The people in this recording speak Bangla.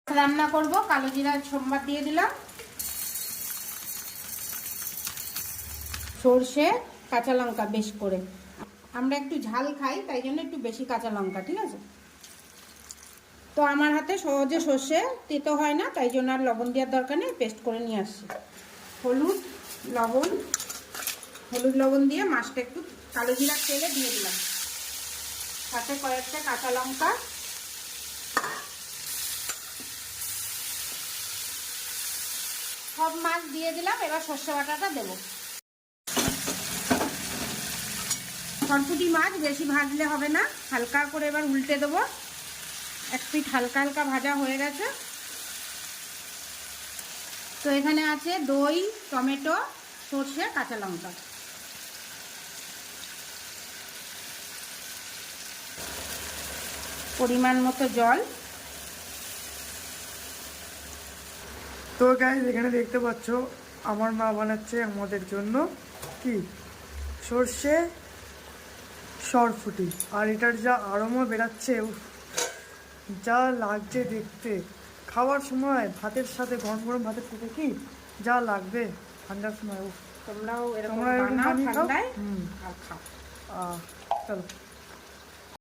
রান্না করব কালো জিরার সোমবার দিয়ে দিলাম, সরষে কাঁচা লঙ্কা বেশ করে, আমরা একটু ঝাল খাই তাই জন্য একটু বেশি কাঁচা লঙ্কা, ঠিক আছে। তো আমার হাতে সহজে সর্ষে তেতো হয় না, তাই জন্য আর লবণ দেওয়ার দরকার নেই, পেস্ট করে নিয়ে আসছি। হলুদ লবণ দিয়ে মাছটা একটু কালো জিরার তেলে দিয়ে দিলাম, সাথে কয়েকটা কাঁচা লঙ্কা, সব মাছ দিয়ে দিলাম। এবার সর্ষে বাটাটা দেবো। সরপুঁটি মাছ বেশি ভাজলে হবে না, হালকা করে এবার উল্টে দেবো। এক পিঠ হালকা হালকা ভাজা হয়ে গেছে। তো এখানে আছে দই, টমেটো, সর্ষে, কাঁচা লঙ্কা। পরিমাণ মতো জল। তো গাইস এখানে দেখতে পাচ্ছ আমার মা বানাচ্ছে আমাদের জন্য কি সর্ষে সরফুটি, আর এটার যা আরোমা বেরাচ্ছে, যা লাগছে দেখতে, খাওয়ার সময় ভাতের সাথে গরম গরম ভাতের সাথে কি যা লাগবে ঠান্ডার সময়। তোমরাও এরকম বানাও বানাও ঠান্ডায় হুম আর খাও। চলো।